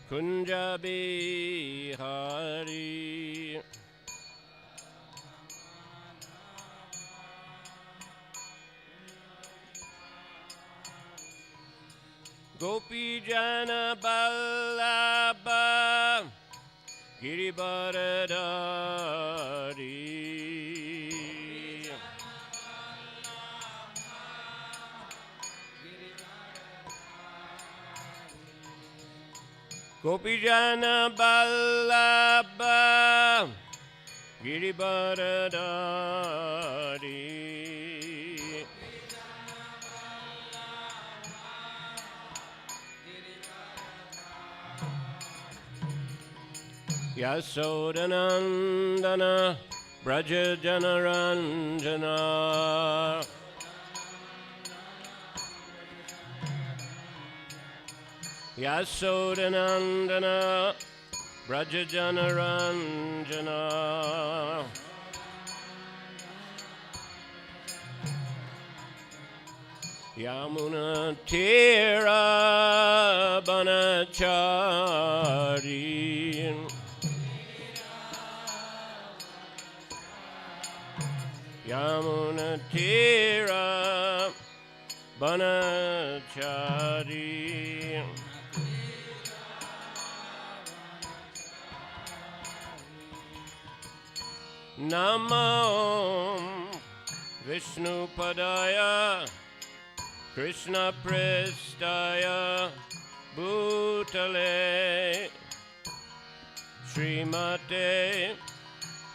Kunja Bihari. Gopi Jana Ballabha Girivaradari. Gopi Jana Ballabha Girivaradari. Yasodanandana Braja Janaranjana. Yasodanandana Braja Janaranjana. Yamuna Tira Banachari. Yamuna Tira Banachari. Namo Vishnu Padaya Krishna Prestaya Bhutale Śrīmate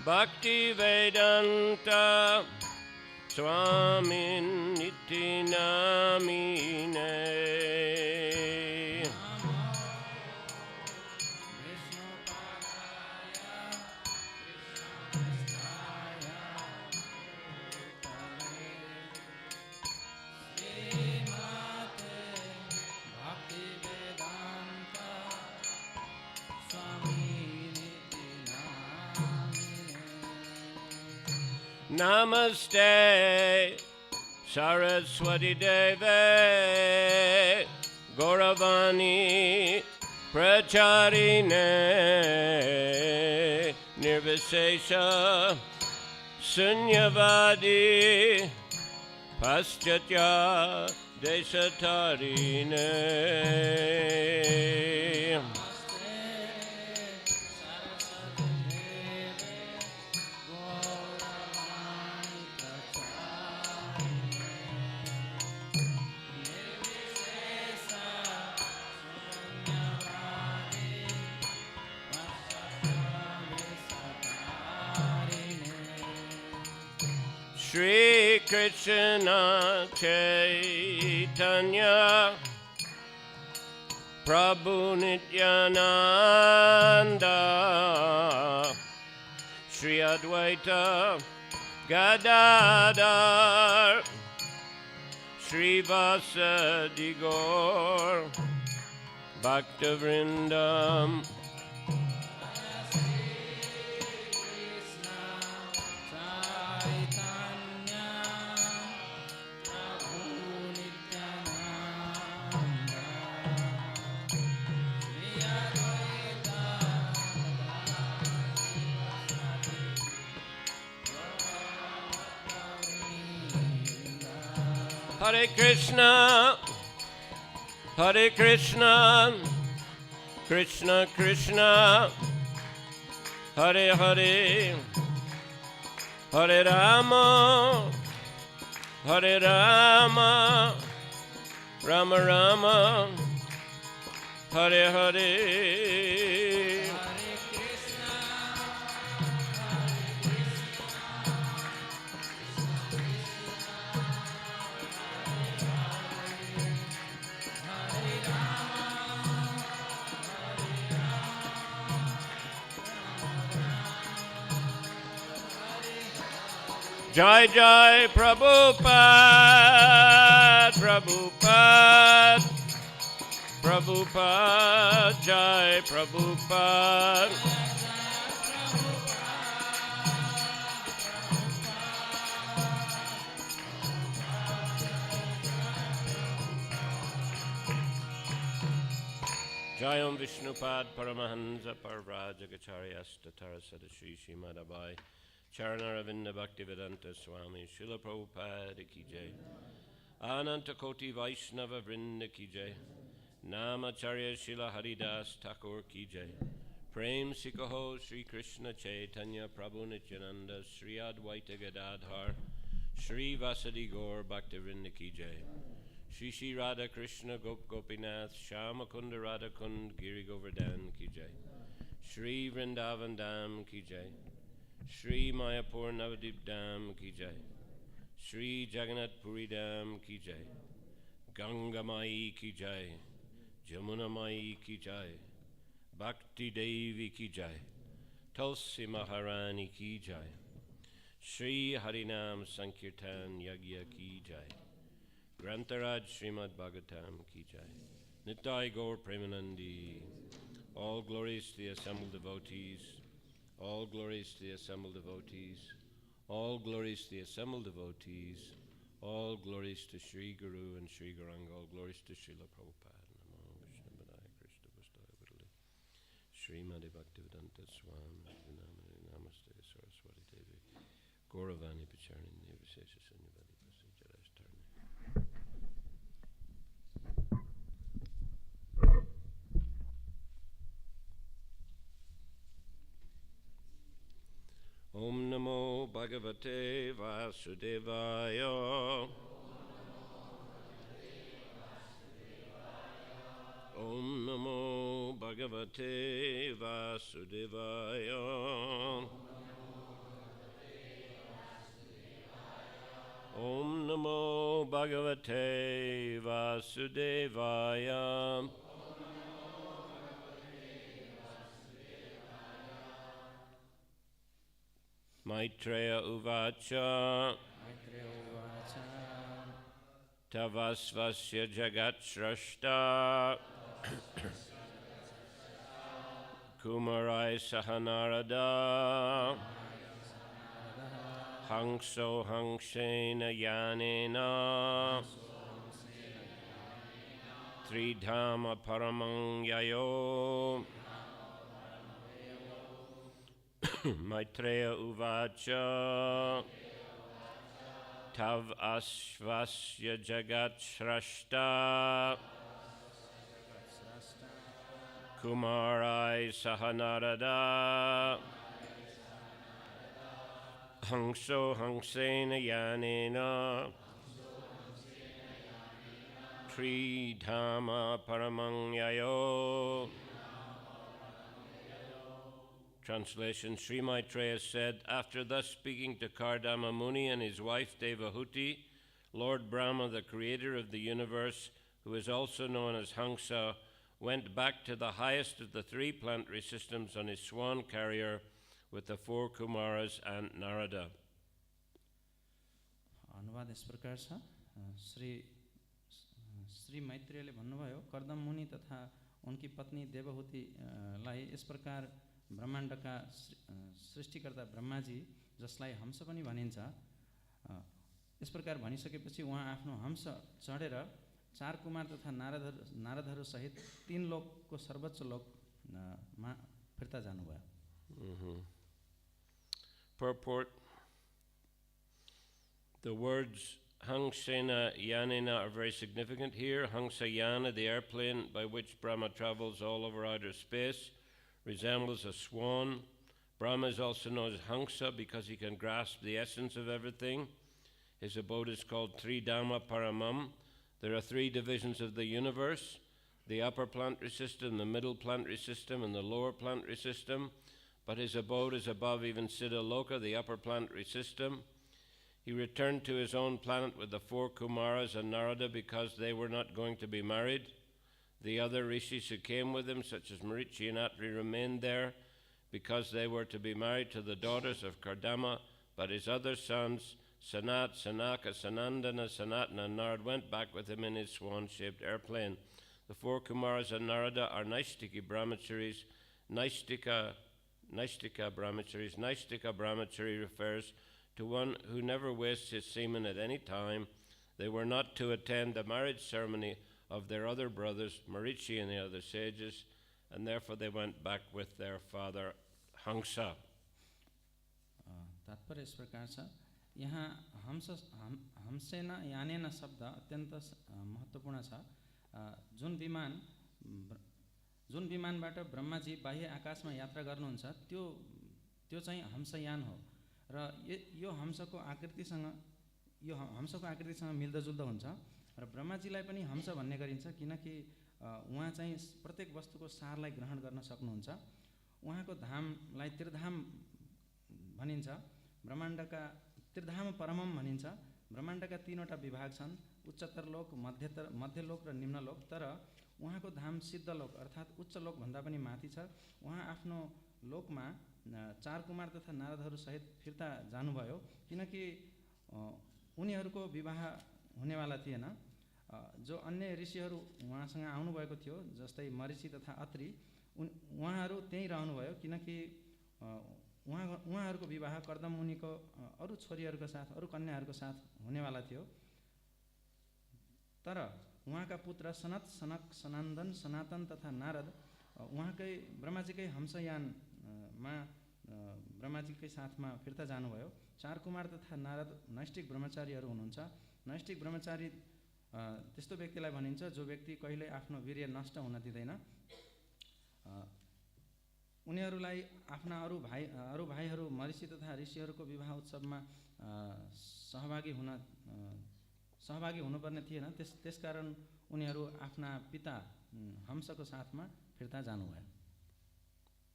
Bhakti Vedanta Swamin Niti Namine. Namaste Saraswati Deve Gauravani Pracharine Nirvisesha Sunyavadi Paschatya Desatarine. Shri Krishna Chaitanya Prabhu Nityananda Shri Advaita Gadadhar Shri Vasadi Gaur Bhakta Vrindam. Hare Krishna, Hare Krishna, Krishna Krishna, Hare Hare, Hare Rama, Hare Rama, Rama Rama, Hare Hare. Jai Jai Prabhupada, Prabhupada, Prabhupada, Jai Prabhupada. Jayam Vishnupad Paramahansa Parvrajagacharyastatara Sadashri Śrīmad Abhay Charnaravinda Bhaktivedanta Swami Srila Prabhupada Ki Jai Ananta Koti Vaishnava Vrinda Ki Jai Namacharya Srila Haridas Thakur Ki Jai Prem Sikaho Sri Krishna Chaitanya Prabhu Nityananda Sri Advaita Gadadhar Sri Vasadi Gaur Bhaktivinoda Ki Jai Shri Shri Radha Krishna Gop Gopinath Shama Kunda Radha Kund Giri Govardhan Ki Jai Shri Vrindavan Dham Ki Jai Shri Mayapur Navadip Dham Ki Jai Shri Jagannath Puri Dham Ki Jai Ganga Mai Ki Jai Jamuna Mai Ki Jai Bhakti Devi Ki Jai Tulsi Maharani Ki Jai Shri Harinam Sankirtan Yagya Ki Jai Grantaraj Srimad Bhagavatam Ki Jai Nitai Gaur Premanandi. All glories to the assembled devotees. All glories to the assembled devotees. All glories to the assembled devotees. All glories to Sri Guru and Sri Gauranga. All glories to Srila Prabhupada. Namo Vishnu Padaya Krishna Vastaya Vidali. Srimad Bhaktivedanta Swami Namaste Saraswati Devi. Gauravani Pacharni Nirvisesha Sunyavadi Pasajarash Tarni. Om Namo Bhagavate Vasudevaya. Om Namo Bhagavate Vasudevaya. Om Namo Bhagavate Vasudevaya. Maitreya uvāca. Tavasvasya jagat-sraṣṭā. Kumārais saha-nāradaḥ. haṁso haṁsena yānena. tri-dhāma-paramam yayau. Maitreya uvāca. Tav āśvāsya jagat-sraṣṭā. Kumārais saha-nāradaḥ. haṁso haṁsena yānena. tri-dhāma-paramam yayau. Translation. Śrī Maitreya said, after thus speaking to Kardama Muni and his wife Devahūti, Lord Brahma, the creator of the universe, who is also known as Haṁsa, went back to the highest of the three planetary systems on his swan carrier with the four Kumāras and Nārada. अनुवाद इस प्रकार छ श्री मैत्रेयले भन्नुभयो कर्दम मुनि तथा उनकी पत्नी देवहूतिलाई इस प्रकार ब्रह्माण्डका सृष्टिकर्ता ब्रह्माजी जसलाई हंस पनि भनिन्छ इस प्रकार भनिसकेपछि उहाँ आफ्नो हंस चढेर चार कुमार तथा नारदहरू सहित तीन लोकको सर्वोच्च लोकमा फिर्ता जानुभयो. Purport. The words haṁsena, yānena are very significant here. Haṁsa, the airplane by which Brahma travels all over outer space, resembles a swan. Brahma is also known as Haṁsa because he can grasp the essence of everything. His abode is called tri-dhāma-paramam. There are three divisions of the universe: the upper planetary system, the middle planetary system, and the lower planetary system. But his abode is above even Siddhaloka, the upper planetary system. He returned to his own planet with the four Kumāras and Nārada because they were not going to be married. The other rishis who came with him, such as Marichi and Atri, remained there because they were to be married to the daughters of Kardama, but his other sons, Sanat, Sanaka, Sanandana, Sanatana, and Narad, went back with him in his swan-shaped airplane. The four Kumāras and Nārada are Naistiki brahmacharis. Naistika brahmacharis. Naistika brahmachari refers to one who never wastes his semen at any time. They were not to attend the marriage ceremony of their other brothers, Marichi and the other sages. and therefore they went back with their father Haṁsa. तात्पर्य इस प्रकार छ, यहाँ haṁsena yānena शब्द अत्यन्त महत्त्वपूर्ण छ। जुन विमानबाट ब्रह्माजी बाह्य आकाशमा यात्रा गर्नुहुन्छ त्यो चाहिँ हंसयान हो र यो हंसको आकृतिसँग मिल्दोजुल्दो हुन्छ र ब्रह्माजीलाई पनि हंस भन्ने गरिन्छ किनकि उहाँ चाहिँ प्रत्येक वस्तुको सारलाई ग्रहण गर्न सक्नुहुन्छ। उहाँको धामलाई त्रिधाम भनिन्छ, ब्रह्माण्डका tri-dhāma-paramam भनिन्छ। ब्रह्माण्डका तीनवटा विभाग छन्, उच्चतर लोक, मध्य लोक र निम्न लोक। तर उहाँको धाम सिद्ध लोक अर्थात् उच्च लोक भन्दा पनि माथि छ। उहाँ आफ्नो लोकमा 4 कुमार तथा नारदहरू सहित फिर्ता जानुभयो किनकि उनीहरूको विवाह हुनेवाला थिएन। जो अन्य ऋषिहरू उहाँसँग आउनुभएको थियो जस्तै मरिचि तथा अत्रि, उहाँहरू त्यहीँ रहनुभयो किनकि उहाँहरूको विवाह कर्दम मुनिको अरू छोरीहरूको साथ, अरू कन्याहरूको साथ हुनेवाला थियो। तर उहाँका पुत्र सनत, सनक, सनन्दन, सनातन तथा नारद उहाँकै ब्रह्माजीकै हंसयानमा ब्रह्माजीकै साथमा फिर्ता जानुभयो। 4 कुमार तथा नारद नैष्ठिक ब्रह्मचारीहरू हुनुहुन्छ। नैष्ठिक ब्रह्मचारी त्यस्तो व्यक्तिलाई भनिन्छ जो व्यक्ति कहिल्यै आफ्नो वीर्य नष्ट हुन दिँदैन। उनीहरूलाई आफ्ना अरू भाइहरू मरिचि तथा ऋषिहरूको विवाह उत्सवमा सहभागी हुनुपर्ने थिएन। त्यसकारण उनीहरू आफ्ना पिता हंसको साथमा फिर्ता जानुभयो।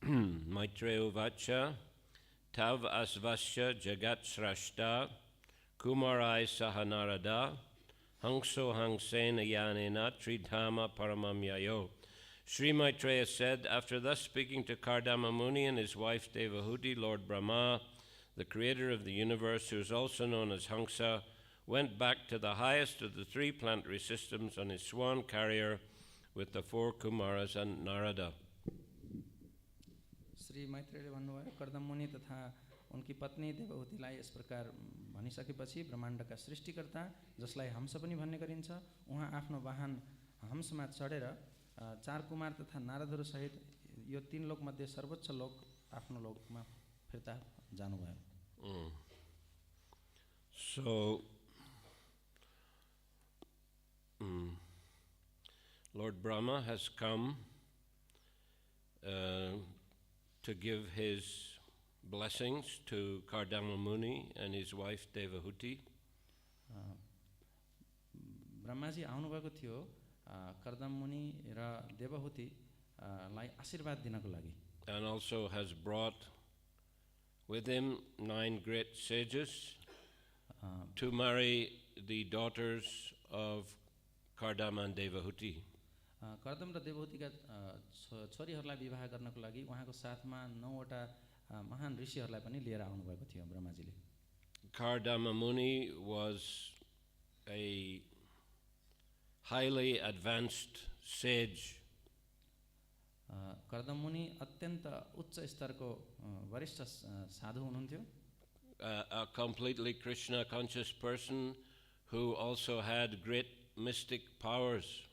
Maitreya uvāca tav āśvāsya jagat-sraṣṭā kumārai saha-nāradaḥ haṁso haṁsena yānena tri-dhāma-paramam yayau. Śrī Maitreya said, after thus speaking to Kardama Muni and his wife Devahūti, Lord Brahmā, the creator of the universe, who is also known as Haṁsa, went back to the highest of the 3 planetary systems on his swan carrier with the 4 Kumāras and Nārada. Shri मैत्रेयले भन्नुभयो, कर्दम मुनि तथा उनकी पत्नी देवहूतिलाई yes प्रकार भनिसकेपछि ब्रह्माण्डका सृष्टिकर्ता, जसलाई हंस पनि भन्ने गरिन्छ, उहाँ आफ्नो वाहन हंसमा चढेर 4 कुमार तथा नारदहरू सहित यो 3 लोक मध्ये सर्वोच्च लोक आफ्नो लोकमा फिर्ता जानुभयो। So Lord Brahmā has come to give his blessings to Kardama Muni and his wife Devahūti. Brahmaji आउनुभएको थियो कर्दम मुनि र देवहूति लाई आशीर्वाद दिनको लागि। And also has brought with him 9 great sages to marry the daughters of Kardama and Devahūti. Kardam र देवहूतिका छोरीहरूलाई विवाह गर्नको लागि उहाँको साथमा 9 वटा महान ऋषिहरूलाई पनि लिएर आउनुभएको थियो ब्रह्माजीले। Kardama Muni was a highly advanced sage. Kardam मुनि अत्यन्त उच्च स्तरको वरिष्ठ साधु हुनुहुन्थ्यो। A completely Krishna conscious person who also had great mystic powers.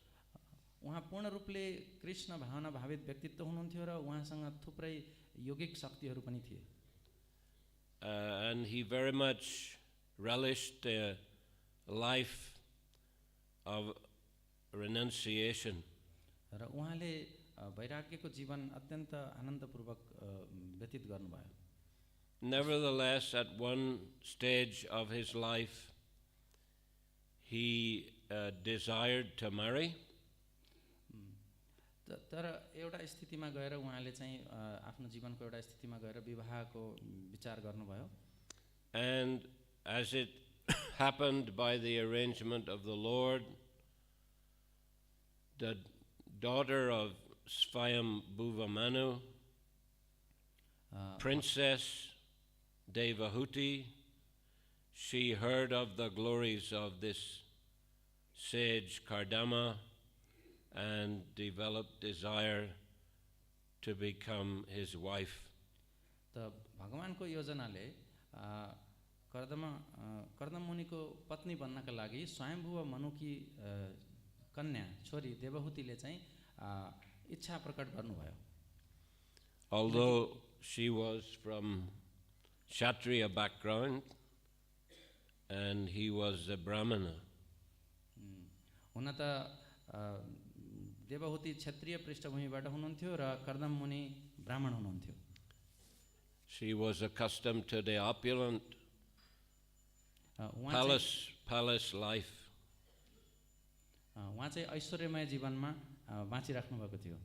उहाँ पूर्ण रूपले कृष्ण भावना भावित व्यक्तित्व हुनुहुन्थ्यो र उहाँसँग थुप्रै योगिक शक्तिहरू पनि थिए। And he very much relished the life of renunciation. र उहाँले वैराग्यको जीवन अत्यन्त आनन्दपूर्वक व्यतीत गर्नुभयो। Nevertheless, at one stage of his life, he desired to marry. तर एउटा स्थितिमा गएर उहाँले चाहिँ आफ्नो जीवनको एउटा स्थितिमा गएर विवाहको विचार गर्नुभयो। And as it happened by the arrangement of the Lord, the daughter of Swayambhuva, Princess Devahūti, she heard of the glories of this sage Kardama and developed desire to become his wife. त भगवानको योजनाले कर्दम मुनिको पत्नी बन्नका लागि स्वयम्भुव मनुकी कन्या छोरी देवहूतिले चाहिँ इच्छा प्रकट गर्नुभयो। Although she was from Kshatriya background and he was a Brahmana. हुन त देवहूति क्षत्रिय पृष्ठभूमिबाट हुनुहुन्थ्यो र कर्दम मुनि ब्राह्मण हुनुहुन्थ्यो। She was accustomed to the opulent palace life. उहाँ चाहिँ ऐश्वर्यमय जीवनमा बाँचिराख्नु भएको थियो।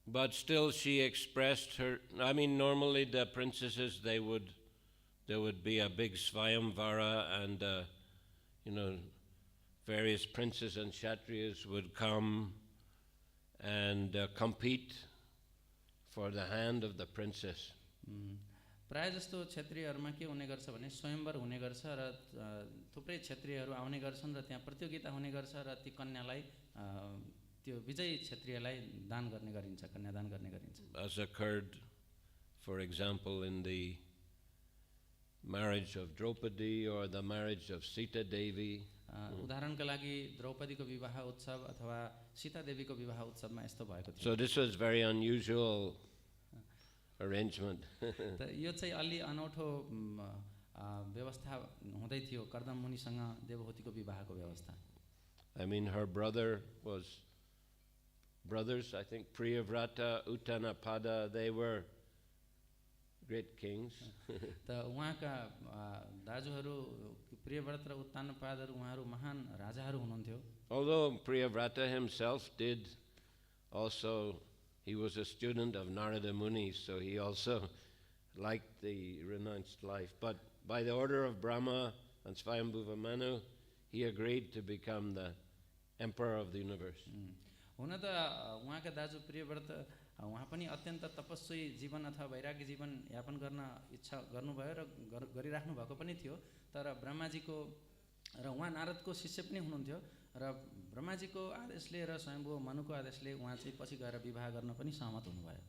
But still she expressed her, I mean normally the princesses there would be a big svayamvara and you know various princes and kshatriyas would come and compete for the hand of the princess. प्राय जस्तो क्षत्रियहरुमा के हुने गर्छ भने स्वयंवर हुने गर्छ र थुप्रै क्षत्रियहरु आउने गर्छन् र त्यहाँ प्रतियोगिता हुने गर्छ र ती कन्यालाई त्यो विजयी क्षत्रियलाई दान गर्ने गरिन्छ, कन्यादान गर्ने गरिन्छ। As occurred, for example, in the marriage of Draupadi or the marriage of Sita Devi. उदाहरणका लागि द्रौपदीको विवाह उत्सव अथवा सीता देवीको विवाह उत्सवमा यस्तो भएको थियो। So this was very unusual arrangement. त यो चाहिँ अलि अनौठो व्यवस्था हुँदै थियो कर्दम मुनिसँग देवहूतिको विवाहको व्यवस्था। I mean her brothers, I think Priyavrata, Uttanapada, they were great kings. त उहाँका दाजुहरू प्रियव्रत र उत्तानपादहरू उहाँहरू महान राजाहरू हुनुहुन्थ्यो। Although Priyavrata himself did also, he was a student of Narada Muni, so he also liked the renounced life. But by the order of Brahmā and Swayambhuva Manu, he agreed to become the emperor of the universe. हुन त उहाँका दाजु प्रियव्रत उहाँ पनि अत्यन्त तपस्वी जीवन अथवा वैराग्य जीवन यापन गर्न इच्छा गर्नुभयो र गरिराख्नु भएको पनि थियो। तर ब्रह्माजीको र उहाँ नारदको शिष्य पनि हुनुहुन्थ्यो र ब्रह्माजीको आदेशले र स्वयम्भू मनुको आदेशले उहाँ चाहिँ पछि गएर विवाह गर्न पनि सहमत हुनुभयो।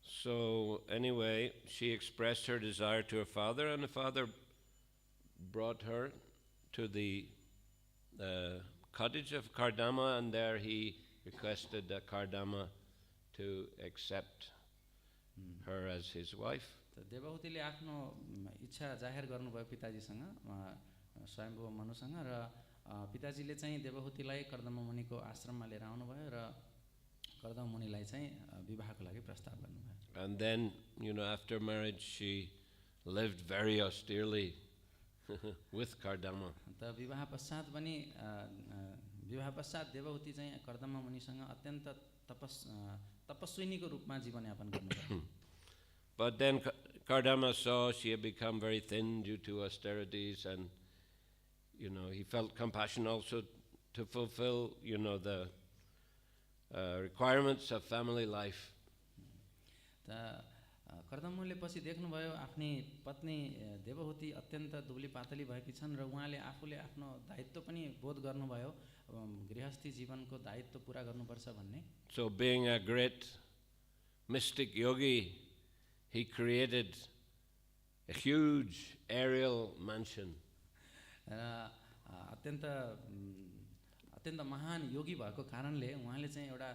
So anyway, she expressed her desire to her father, and the father brought her to the cottage of Kardama, and there he requested Kardama to accept her as his wife. देवहूतिले आफ्नो इच्छा जाहेर गर्नुभयो पिताजीसँग, स्वयम्भू मनुसँग, र पिताजीले चाहिँ देवहूतिलाई कर्दम मुनिको आश्रममा लिएर आउनुभयो र कर्दम मुनिलाई चाहिँ विवाहको लागि प्रस्ताव गर्नुभयो। And then, you know, after marriage she lived very austerely with Kardama. त विवाह पश्चात पनि विवाह पश्चात देवहूति चाहिँ कर्दम मुनिसँग अत्यन्त तपस्विनीको रूपमा जीवन यापन गर्नुभयो। But then Kardama saw she had become very thin due to austerities, and you know he felt compassion also to fulfill, you know, the requirements of family life. त कर्दम मुनिले पछि देख्नुभयो आफ्नी पत्नी देवहूति अत्यन्त दुब्ली पातली भएकी छन् र उहाँले आफूले आफ्नो दायित्व पनि बोध गर्नुभयो, गृहस्थी जीवनको दायित्व पूरा गर्नुपर्छ भन्ने। So being a great mystic yogi, he created a huge aerial mansion. र अत्यन्त महान योगी भएको कारणले उहाँले चाहिँ एउटा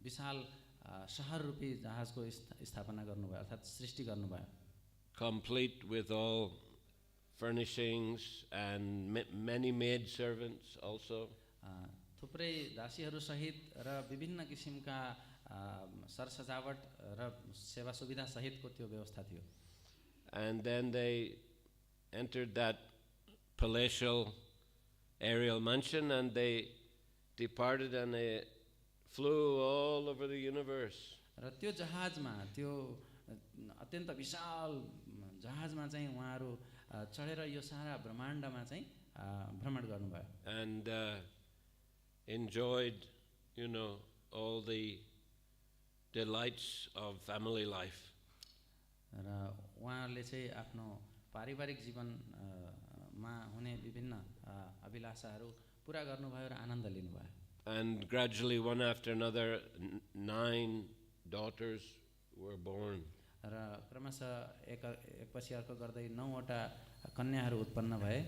विशाल शहर रूपी जहाजको स्थापना गर्नुभयो, अर्थात् सृष्टि गर्नुभयो। Complete with all furnishings and many maid servants also. थुप्रै दासीहरू सहित र विभिन्न किसिमका सरसजावट र सेवा सुविधा सहितको त्यो व्यवस्था थियो। And then they entered that palatial aerial mansion and they departed and they flew all over the universe. र त्यो जहाजमा, त्यो अत्यन्त विशाल जहाजमा चाहिँ उहाँहरू चढेर यो सारा ब्रह्माण्डमा चाहिँ भ्रमण गर्नुभयो। And enjoyed, you know, all the delights of family life. र उहाँहरूले चाहिँ आफ्नो पारिवारिक जीवनमा हुने विभिन्न अभिलाषाहरू पूरा गर्नुभयो र आनन्द लिनुभयो। And gradually, one after another, 9 daughters were born. र क्रमशः एकपछि अर्को गर्दै 9वटा कन्याहरू उत्पन्न भए।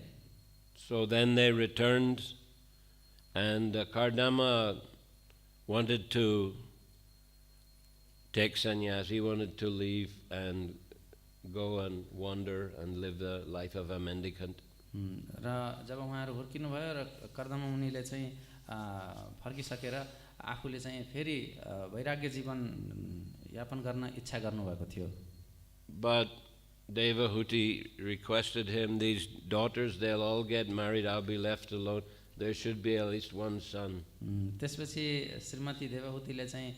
So then they returned And Kardama wanted to take sannyas. He wanted to leave and go and wander and live the life of a mendicant. र जब उहाँहरू हुर्किनु भयो र कर्दमा मुनिले चाहिँ फर्किसकेर आफूले चाहिँ फेरि वैराग्य जीवन यापन गर्न इच्छा गर्नुभएको थियो. But Devahūti requested him, these daughters, they'll all get married, I'll be left alone. There should be at least one son. त्यसपछि श्रीमती देवहूतिले चाहिँ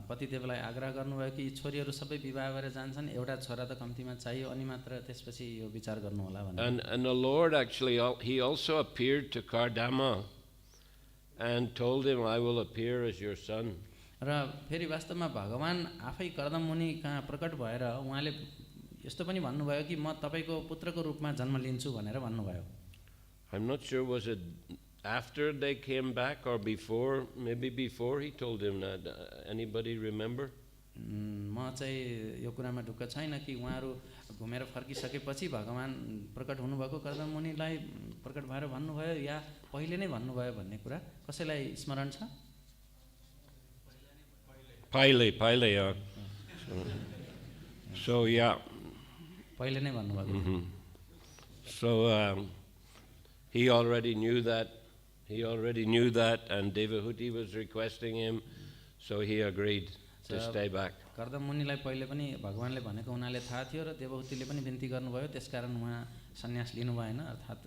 पतिदेवलाई आग्रह गर्नुभयो कि छोरीहरू सबै विवाह गरेर जान्छन्, एउटा छोरा त कम्तीमा चाहियो, अनि मात्र त्यसपछि यो विचार गर्नु होला भनेर. And the Lord actually, he also appeared to Kardama and told him, I will appear as your son. र फेरि वास्तवमा भगवान आफै कर्दम मुनि कहाँ प्रकट भएर उहाँले यस्तो पनि भन्नुभयो कि म तपाईको पुत्रको रूपमा जन्म लिन्छु भनेर भन्नुभयो. I'm not sure, was it after they came back or before? Maybe before he told him that. Anybody remember? म चाहिँ यो कुरामा ढुक्क छैन कि उहाँहरू घुमेर फर्किसकेपछि भगवान प्रकट हुनुभएको कर्दम मुनिलाई प्रकट भएर भन्नुभयो या पहिले नै भन्नुभयो भन्ने कुरा कसैलाई स्मरण छ? Pहिले. So yeah. पहिले नै भन्नुभयो. So he already knew that. And Devahūti was requesting him, so he agreed to stay back. Kardam मुनिलाई पहिले पनि भगवानले भनेको उनीहरूले थाहा थियो र देवहूतिले पनि बिन्ती गर्नुभयो, त्यसकारण उहाँ सन्यास लिनु भएन, अर्थात्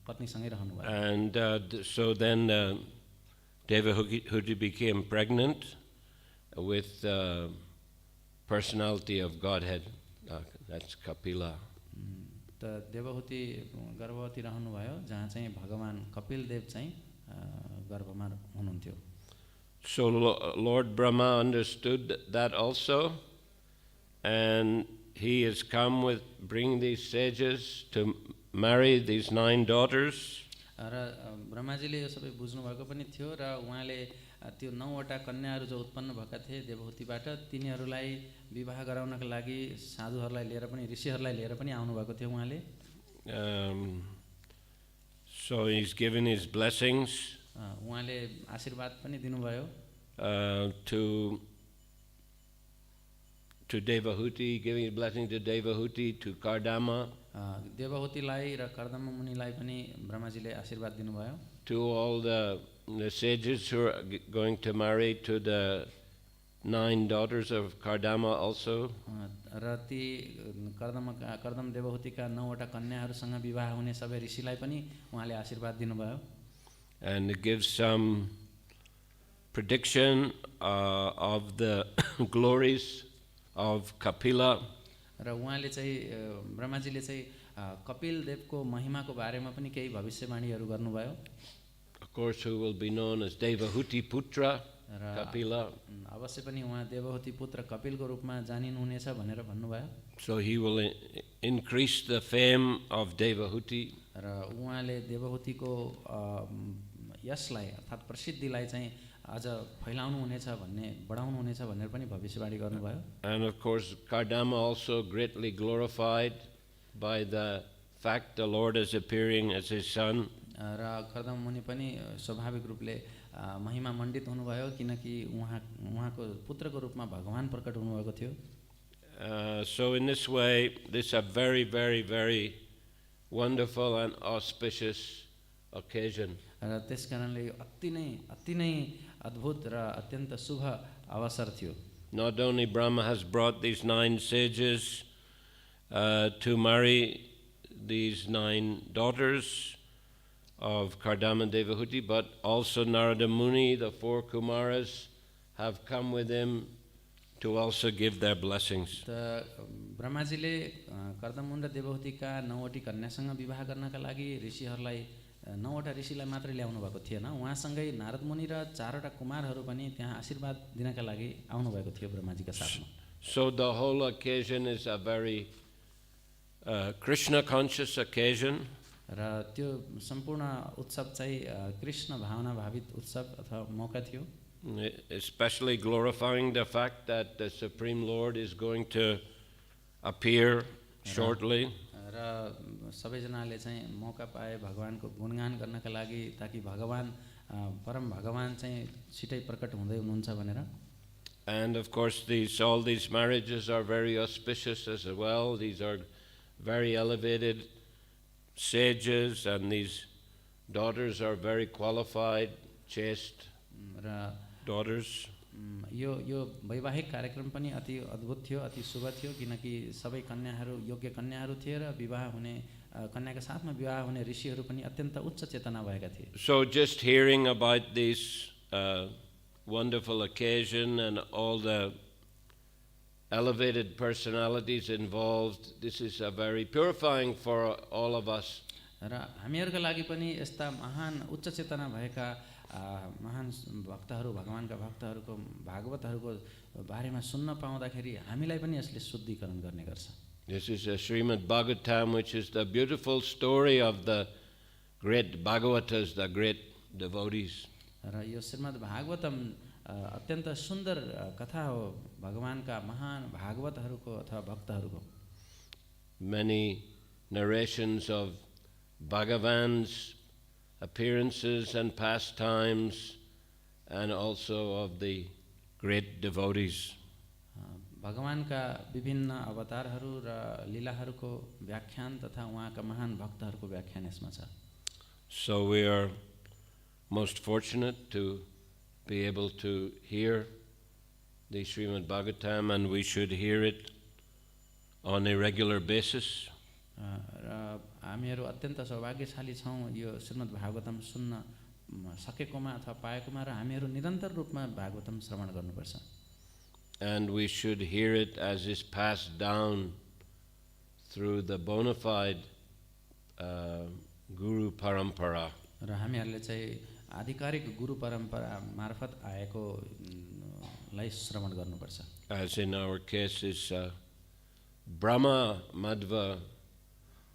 पत्नीसँगै रहनुभयो. And so then Devahūti became pregnant with the personality of Godhead. That's Kapila. त देवहूति गर्भवती रहनुभयो जहाँ चाहिँ भगवान कपिल देव चाहिँ गर्भमा हुनुहुन्थ्यो. So Lord Brahmā understood that also, and he has come with bring these sages to marry these 9 daughters. र ब्रह्माजीले यो सबै बुझ्नु भएको पनि थियो र उहाँले त्यो 9वटा कन्याहरू जो उत्पन्न भएका थिए देवहूतिबाट तिनीहरूलाई विवाह गराउनका लागि साधुहरूलाई लिएर पनि ऋषिहरूलाई लिएर पनि आउनु भएको थियो उहाँले. So he's given his blessings. उहाँले आशीर्वाद पनि दिनुभयो. To Devahūti, giving his blessing to Devahūti, to Kardama. देवहूतिलाई र कर्दम मुनिलाई पनि ब्रह्माजीले आशीर्वाद दिनुभयो. To all the sages who are going to marry, to the 9 daughters of Kardama also. र ती कर्दम देवहूतिका 9वटा कन्याहरूसँग विवाह हुने सबै ऋषिलाई पनि उहाँले आशीर्वाद दिनुभयो. And it gives some prediction of the glories of Kapila. र उहाँले चाहिँ ब्रह्माजीले चाहिँ कपिल देवको महिमाको बारेमा पनि केही भविष्यवाणीहरू गर्नुभयो. Of course, who will be known as Devahūti Putra Kapila. अवश्य पनि उहाँ देवहूति पुत्र कपिलको रूपमा जानिनुहुनेछ भनेर भन्नुभयो. So he will increase the fame of Devahūti. र उहाँले देवहूतिको यसलाई अर्थात् प्रसिद्धिलाई चाहिँ अझ फैलाउनु हुनेछ भन्ने बढाउनु हुनेछ भनेर पनि भविष्यवाणी गर्नुभयो. And of course Kardama also greatly glorified by the fact the Lord is appearing as his son. र कर्दम मुनि पनि स्वाभाविक रूपले महिमा मण्डित हुनुभयो किनकि उहाँको पुत्रको रूपमा भगवान प्रकट हुनुभएको थियो. So in this way, this is a very, very, very wonderful and auspicious occasion. र त्यसकारणले अति नै अद्भुत र अत्यन्त शुभ अवसर थियो. Not only Brahma has brought these 9 sages to marry these 9 daughters of Kardama and Devahūti, but also Narada Muni, the 4 Kumāras, have come with him to also give their blessings. त ब्रह्माजीले कर्दम मुनि र देवहूतिका 9वटी कन्यासँग विवाह गर्नका लागि ऋषिहरूलाई 9वटा ऋषिलाई मात्रै ल्याउनु भएको थिएन, उहाँसँगै नारद मुनि र 4वटा कुमारहरू पनि त्यहाँ आशीर्वाद दिनका लागि आउनु भएको थियो ब्रह्माजीका साथमा. So the whole occasion is a very Krishna conscious occasion. र त्यो सम्पूर्ण उत्सव चाहिँ कृष्ण भावना भावित उत्सव अथवा मौका थियो. Especially glorifying the fact that the Supreme Lord is going to appear shortly. र सबैजनाले चाहिँ मौका पाए भगवानको गुणगान गर्नका लागि ताकि भगवान परम भगवान चाहिँ छिटै प्रकट हुँदै हुनुहुन्छ भनेर. And of course all these marriages are very auspicious as well. These are very elevated sages, and these daughters are very qualified, chaste daughters. यो वैवाहिक कार्यक्रम पनि अति अद्भुत थियो, अति शुभ थियो, किनकि सबै कन्याहरू योग्य कन्याहरू थिए र विवाह हुने कन्याका साथमा विवाह हुने ऋषिहरू पनि अत्यन्त उच्च चेतना भएका थिए. So just hearing about this wonderful occasion and all the elevated personalities involved, this is very purifying for all of us. र हामीहरूका लागि पनि यस्ता महान उच्च चेतना भएका महान भक्तहरू, भगवानका भक्तहरूको भागवतहरूको बारेमा सुन्न पाउँदाखेरि हामीलाई पनि यसले शुद्धिकरण गर्ने गर्छ. This is a Srimad Bhagavatam, which is the beautiful story of the great Bhagavatas, the great devotees. र यो श्रीमद् भागवतम अत्यन्त सुन्दर कथा हो भगवानका महान भागवतहरूको अथवा भक्तहरूको. Many narrations of Bhagavan's appearances and pastimes, and also of the great devotees. भगवानका विभिन्न अवतारहरू र लीलाहरूको व्याख्यान तथा उहाँका महान भक्तहरूको व्याख्यान यसमा छ. So we are most fortunate to be able to hear the Srimad Bhagavatam, and we should hear it on a regular basis. र हामीहरू अत्यन्त सौभाग्यशाली छौँ यो श्रीमद् भागवतम सुन्न सकेकोमा अथवा पाएकोमा, र हामीहरू निरन्तर रूपमा भागवतम श्रवण गर्नुपर्छ. And we should hear it as is passed down through the bona fide guru parampara. र हामीहरूले चाहिँ आधिकारिक गुरु परम्परा मार्फत आएको लाई श्रवण गर्नुपर्छ. As in our case is Brahmā Madhva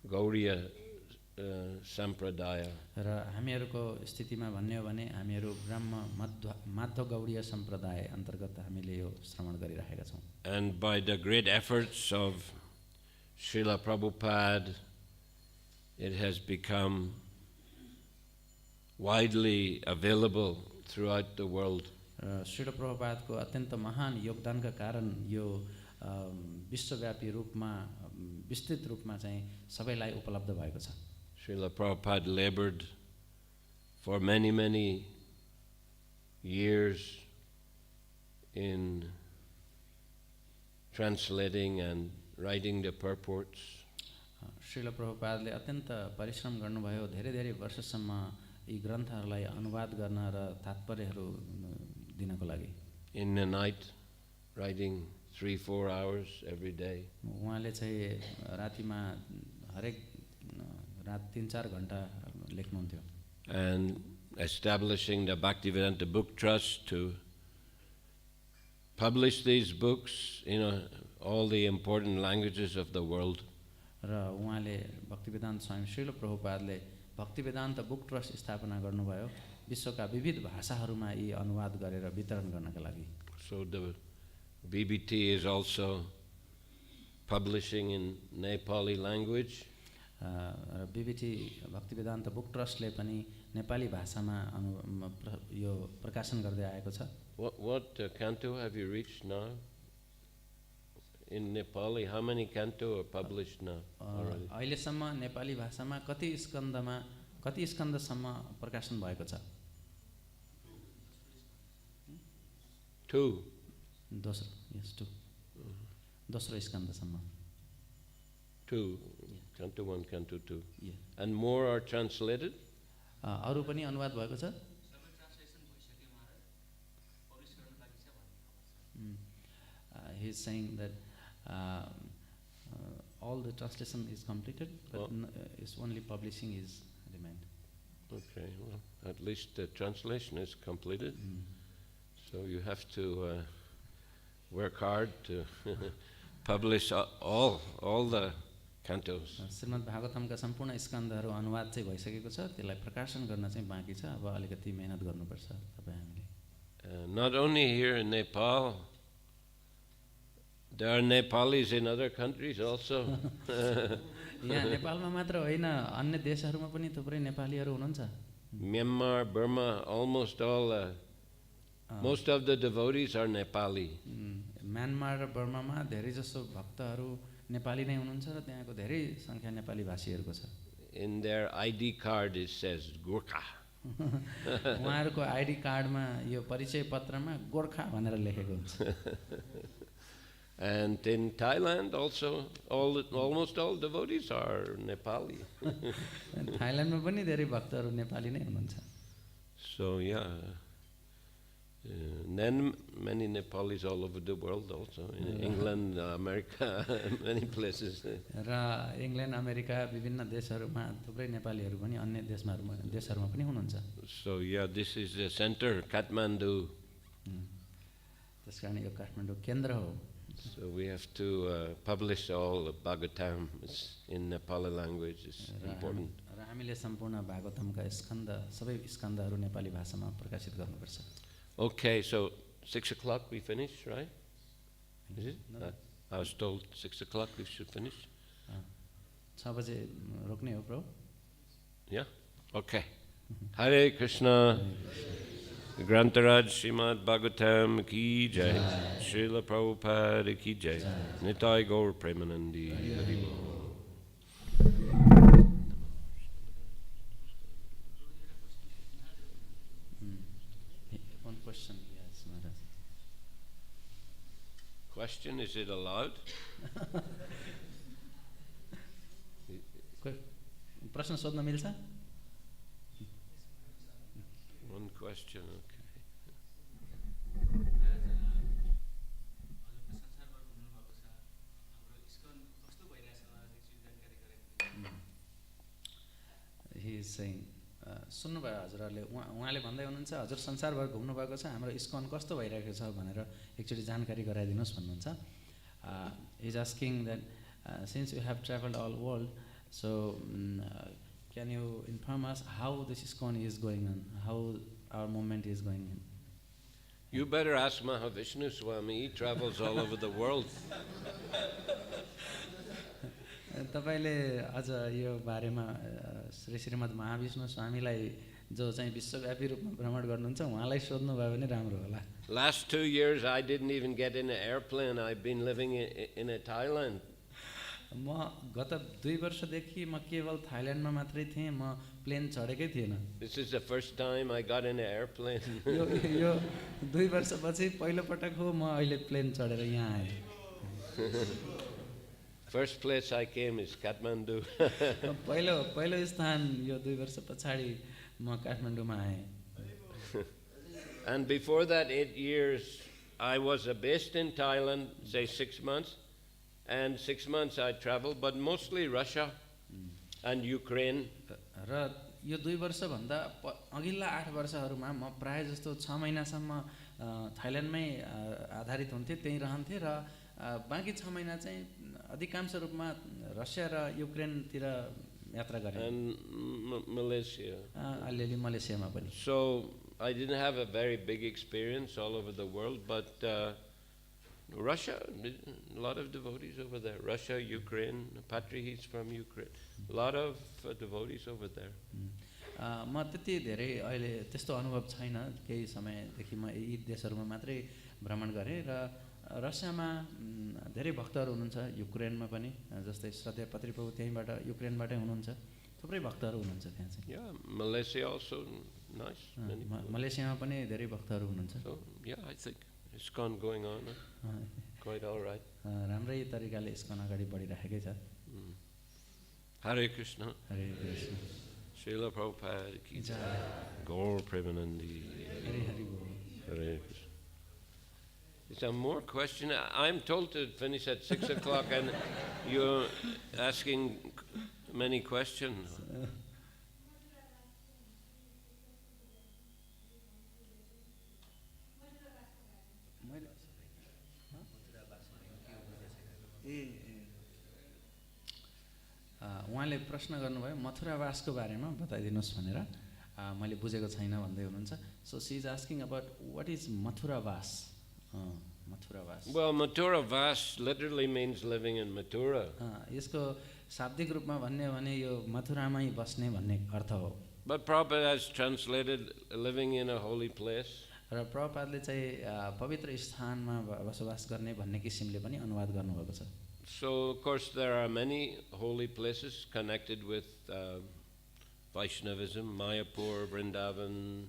Gauriya Sampradaya. र हामीहरूको स्थितिमा भन्ने हो भने हामीहरू ब्रह्म माध्व गौडीय सम्प्रदाय अन्तर्गत हामीले यो श्रवण गरिरहेका छौँ. And by the great efforts of Srila Prabhupada, it has become widely available throughout the world. Srila प्रभुपादको अत्यन्त महान योगदानका कारण यो विश्वव्यापी रूपमा विस्तृत रूपमा चाहिँ सबैलाई उपलब्ध भएको छ. Srila Prabhupada labored for many years in translating and writing the purports. Srila प्रभुपादले अत्यन्त परिश्रम गर्नुभयो, धेरै वर्षसम्म यी ग्रन्थहरूलाई अनुवाद गर्न र तात्पर्यहरू दिनको लागि. In the night, writing 3-4 hours every day. उहाँले चाहिँ रातिमा हरेक रात 3-4 घण्टा लेख्नुहुन्थ्यो. And establishing the Bhaktivedanta Book Trust to publish these books in all the important languages of the world. र उहाँले भक्तिवेदान्त स्वामी श्रील प्रभुपादले भक्तिवेदान्त बुक ट्रस्ट स्थापना गर्नुभयो विश्वका विविध भाषाहरूमा यी अनुवाद गरेर वितरण गर्नका लागि. So the BBT is also publishing in Nepali language. BBT Bhaktivedanta book ट्रस्टले पनि नेपाली भाषामा यो प्रकाशन गर्दै आएको छ. What canto have you reached now? In Nepali, how many canto are published now? अहिलेसम्म नेपाली भाषामा कति स्कन्धसम्म प्रकाशन भएको छ? 2. दोस्रो स्कन्धसम्म. 2. Canto 1, Canto 2. Yeah. And more are translated? अरू पनि अनुवाद भएको छ? He is saying that all the translation is completed, but it's only publishing is remained. Okay, well, at least the translation is completed. So you have to work hard to publish all the cantos. Shrimad भागवतमका सम्पूर्ण स्कन्धहरू अनुवाद चाहिँ भइसकेको छ, त्यसलाई प्रकाशन गर्न चाहिँ बाँकी छ. अब अलिकति मेहनत गर्नुपर्छ तपाईँ हामीले. Not only here in Nepal, there are Nepalis in other countries also. यहाँ नेपालमा मात्र होइन अन्य देशहरुमा पनि थुप्रै नेपालीहरु हुनुहुन्छ. Myanmar, Burma, almost all, most of the devotees are Nepali. Myanmar र बर्मामा धेरै जसो भक्तहरु नेपाली नै हुनुहुन्छ र त्यहाँको धेरै संख्या नेपाली भाषीहरुको छ. In their ID card it says Gurkha. उहाँहरुको आईडी कार्डमा यो परिचय पत्रमा गोर्खा भनेर लेखेको हुन्छ. And in Thailand also, almost all devotees are Nepali. थाइल्यान्डमा पनि धेरै भक्तहरु नेपाली नै हुनुहुन्छ. So yeah, then many Nepalis all over the world also, in England, America, many places. Raw England America विभिन्न देशहरुमा थुप्रै नेपालीहरु पनि अन्य देशहरुमा पनि हुनुहुन्छ. So yeah, this is the center, Kathmandu. त्यसकारण यो काठमाडौँ केन्द्र हो. So we have to publish all of Bhagavatam in Nepali language. It's important. र हामीले सम्पूर्ण भागवतमका स्कन्द सबै स्कन्दहरु नेपाली भाषामा प्रकाशित गर्नुपर्छ. Okay, so 6 o'clock we finish, right? Is it? I was told 6 o'clock we should finish. 6 बजे रोक्ने हो प्रभु? Yeah? Okay. Hare Krishna. Grantaraj Srimad Bhagavatam ki jai. Srila Prabhupada ki jai. Nitai Gaur Premanandi. One question, yes, Maharaj. Question, is it allowed? प्रश्न सोध्न मिल्छ? One question, okay. He is saying, सुन्नुभयो हजुरहरूले उहाँले भन्दै हुनुहुन्छ हजुर संसारभर घुम्नु भएको छ हाम्रो इस्कन कस्तो भइरहेको छ भनेर एकचोटी जानकारी गराइदिनुस् भन्नुहुन्छ. He is asking that since you have traveled all world, so can you inform us how this ISKCON is going on, how our movement is going on? You better ask Mahavishnu Swami, he travels all over the world. तपाईले अझ यो बारेमा श्री श्रीमद् महाविष्णु स्वामीलाई जो चाहिँ विश्वव्यापी रूपमा भ्रमण गर्नुहुन्छ उहाँलाई सोध्नु भयो भने राम्रो होला. Last 2 years I didn't even get in an airplane. I've been living in a Thailand. म गत 2 वर्षदेखि म केवल थाइल्यान्डमा मात्रै थिएँ, म प्लेन चढेकै थिएन. This is the first time I got in an airplane. यो 2 वर्षपछि पहिलो पटक हो म अहिले प्लेन चढेर यहाँ आएँ. First place I came is Kathmandu. पहिलो स्थान यो 2 वर्ष पछाडि म काठमाडौँमा आएँ. And before that 8 years I was based in Thailand, say 6 months. And 6 months I traveled, but mostly Russia and Ukraine. र यो 2 वर्ष भन्दा अघिल्ला 8 वर्षहरुमा म प्राय जस्तो 6 महिनासम्म थाइल्यान्डमै आधारित हुन्थे, त्यही रहन्थे र बाँकी 6 महिना चाहिँ अधिकांश रूपमा रसिया र युक्रेनतिर यात्रा गरे. And Malaysia. अलिअलि मलेसियामा पनि. So I didn't have a very big experience all over the world, but Russia, a lot of devotees over there. Russia, Ukraine, Patri, he's from Ukraine. A lot of devotees over there. म त्यति धेरै अहिले त्यस्तो अनुभव छैन, केही समयदेखि म यी देशहरुमा मात्रै भ्रमण गरेँ र रसियामा धेरै भक्तहरु हुनुहुन्छ, युक्रेनमा पनि जस्तै श्रद्धेय पत्री प्रभु त्यहीबाट युक्रेनबाटै हुनुहुन्छ, थुप्रै भक्तहरु हुनुहुन्छ त्यहाँ चाहिँ. Yeah, Malaysia also nice. मलेसियामा पनि धेरै भक्तहरु हुनुहुन्छ. So yeah, I think it's going on quite all right. राम्रै तरिकाले इस्कन अगाडि बढिरहेकै छ. Hare Krishna. Hare Krishna. Srila Prabhupada ki jai. Gaur Premanandi. Hare Krishna. Is there more question? I'm told to finish at 6 o'clock and you're asking many questions. उहाँले प्रश्न गर्नुभयो मथुरावासको बारेमा बताइदिनुस् भनेर. मैले बुझेको छैन भन्दै हुनुहुन्छ. So she is asking about what is मथुरावास. मथुरावास? Well, Mathura Vas literally means living in Mathura. यसको शाब्दिक रूपमा भन्ने भने यो मथुरामै बस्ने भन्ने अर्थ हो। But Prabhupada has translated living in a holy place. र प्रभुपादले चाहिँ पवित्र स्थानमा बसोबास गर्ने भन्ने किसिमले पनि अनुवाद गर्नुभएको छ। So of course there are many holy places connected with Vaishnavism, Mayapur, Vrindavan,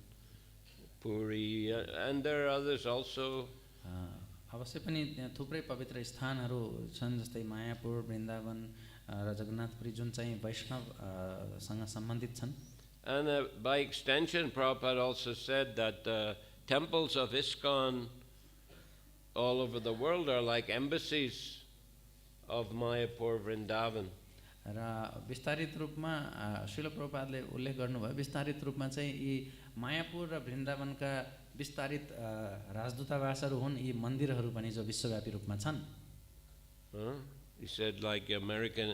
Puri, and there are others also. अवश्य पनि त्यहाँ थुप्रै पवित्र स्थानहरू छन्, जस्तै मायापुर, वृन्दावन र जगन्नाथपुरी, जुन चाहिँ वैष्णवसँग सम्बन्धित छन्। And by extension, Prabhupada also said that temples of ISKCON all over the world are like embassies of Mayapur, Vrindavan. र विस्तारित रूपमा श्रील प्रभुपादले उल्लेख गर्नुभयो, विस्तारित रूपमा चाहिँ यी मायापुर र वृन्दावनका विस्तारित राजदूतावासहरू हुन्, यी मन्दिरहरू पनि जो विश्वव्यापी रूपमा छन्। He said like American,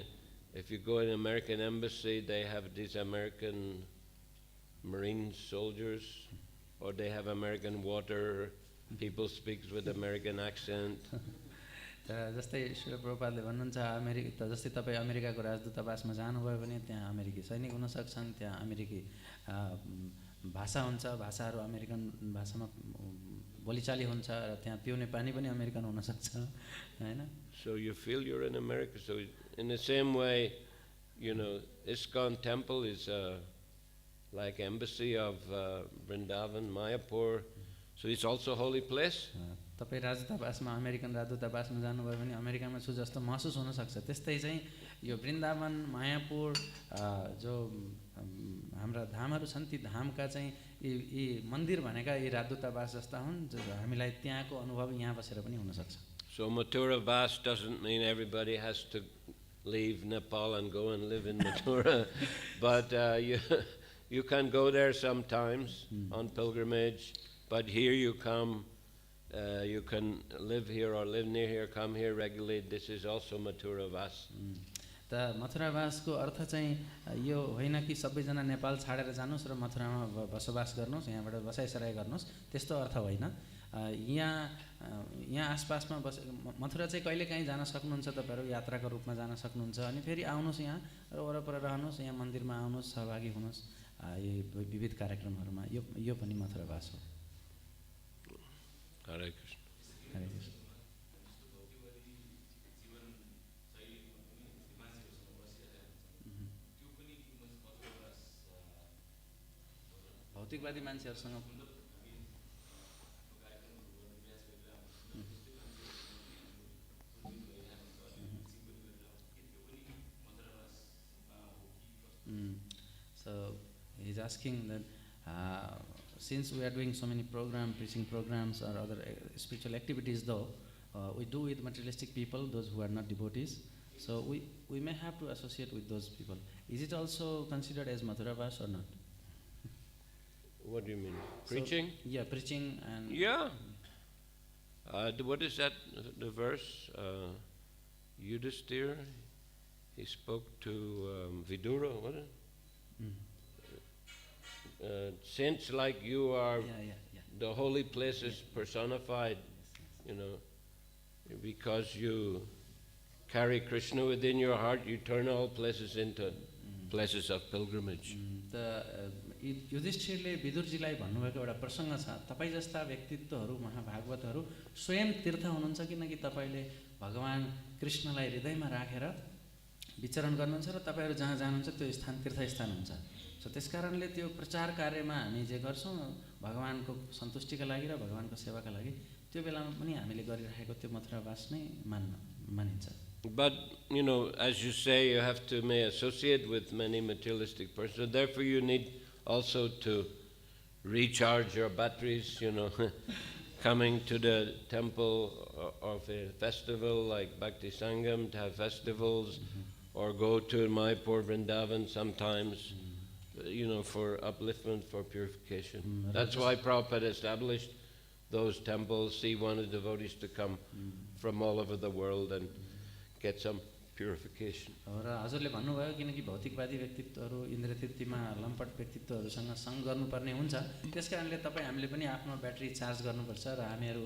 if you go in American embassy, they have these American Marine soldiers, or they have American water, people speaks with American accent. जस्तै श्री प्रभुपादले भन्नुहुन्छ जस्तै तपाईँ अमेरिकाको राजदूतावासमा जानुभयो भने त्यहाँ अमेरिकी सैनिक हुन सक्छन्, त्यहाँ अमेरिकी भाषा हुन्छ, भाषाहरू अमेरिकन भाषामा बोलीचाली हुन्छ, र त्यहाँ पिउने पानी पनि अमेरिकन हुन सक्छ, हैन? So you feel you're in America. So in the same way, you know, ISKCON temple is like embassy of Vrindavan, Mayapur. So it's also a holy place. तपाईँ राजदूतावासमा अमेरिकन राजदूतावासमा जानुभयो भने अमेरिकामा छु जस्तो महसुस हुनसक्छ। त्यस्तै चाहिँ यो वृन्दावन, मायापुर जो हाम्रा धामहरू छन्, ती धामका चाहिँ यी मन्दिर भनेका यी राजदूतावास जस्ता हुन्, जो हामीलाई त्यहाँको अनुभव यहाँ बसेर पनि हुनसक्छ। So Mathura Vas doesn't mean everybody has to leave Nepal and go and live in Mathura, but you can go there sometimes on pilgrimage. But here you come. You can live here or live near here, come here regularly. This is also Mathura Vas. त मथुरावासको अर्थ चाहिँ यो होइन कि सबैजना नेपाल छाडेर जानुस् र मथुरामा बसोबास गर्नुस्, यहाँबाट बसाइसराई गर्नुस्, त्यस्तो अर्थ होइन। यहाँ आसपासमा मथुरा चाहिँ कहिलेकाहीँ जान सक्नुहुन्छ, तपाईँहरू यात्राको रूपमा जान सक्नुहुन्छ, अनि फेरि आउनुहोस् यहाँ र वरपर रहनुहोस्, यहाँ मन्दिरमा आउनुहोस्, सहभागी हुनुहोस् यो विविध कार्यक्रमहरूमा। यो पनि मथुरावास हो। Hare Krishna. Hare Krishna. भौतिकवादी मान्छेहरूसँग So he's asking that since we are doing so many preaching programs or other spiritual activities, though we do with materialistic people, those who are not devotees, so we may have to associate with those people. Is it also considered as Mathuravas or not? What do you mean? Preaching? So, yeah, preaching and... Yeah. What is that, the verse? Yudhisthira, he spoke to Vidura, what is it? Since like you are the holy places personified, you know, because you carry Krishna within your heart, you turn all places into places of pilgrimage. युधिष्ठिरले विदुरजीलाई भन्नुभएको एउटा प्रसङ्ग छ, तपाईँ जस्ता व्यक्तित्वहरू महाभागवतहरू स्वयं तीर्थ हुनुहुन्छ, किनकि तपाईँले भगवान कृष्णलाई हृदयमा राखेर विचरण गर्नुहुन्छ र तपाईँहरू जहाँ जानुहुन्छ त्यो स्थान तीर्थस्थान हुन्छ। सो त्यसकारणले त्यो प्रचार कार्यमा हामी जे गर्छौँ भगवानको सन्तुष्टिका लागि र भगवानको सेवाका लागि, त्यो बेलामा पनि हामीले गरिरहेको त्यो मथुरावास नै मानिन्छ। But, you know, as you say, you have to may associate with many materialistic persons. So therefore you need also to recharge your batteries, you know, coming to the temple of a festival like Bhakti Sangam, to have festivals, or go to Mayapur, Vrindavan sometimes, you know, for upliftment, for purification. That's why Prabhupada established those temples. He wanted devotees to come from all over the world and get some purification. र हजुरले भन्नुभयो किनकि भौतिकवादी व्यक्तित्वहरू इन्द्रिय तृप्तिमा लम्पट व्यक्तित्वहरूसँग सँग गर्नुपर्ने हुन्छ, त्यसकारणले हामीले पनि आफ्नो ब्याट्री चार्ज गर्नुपर्छ र हामीहरू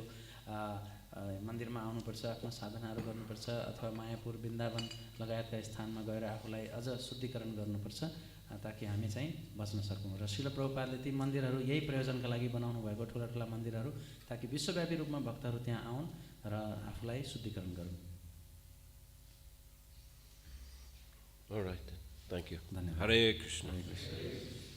मन्दिरमा आउनुपर्छ, आफ्नो साधनाहरू गर्नुपर्छ अथवा मायापुर वृन्दावन लगायतका स्थानमा गएर आफूलाई अझ शुद्धिकरण गर्नुपर्छ ताकि हामी चाहिँ बच्न सकौँ। र श्रील प्रभुपादले ती मन्दिरहरू यही प्रयोजनका लागि बनाउनु भएको, ठुला ठुला मन्दिरहरू, ताकि विश्वव्यापी रूपमा भक्तहरू त्यहाँ आउन् र आफूलाई शुद्धिकरण गरून्। All right, thank you. धन्यवाद। Hare Krishna. हरे कृष्ण।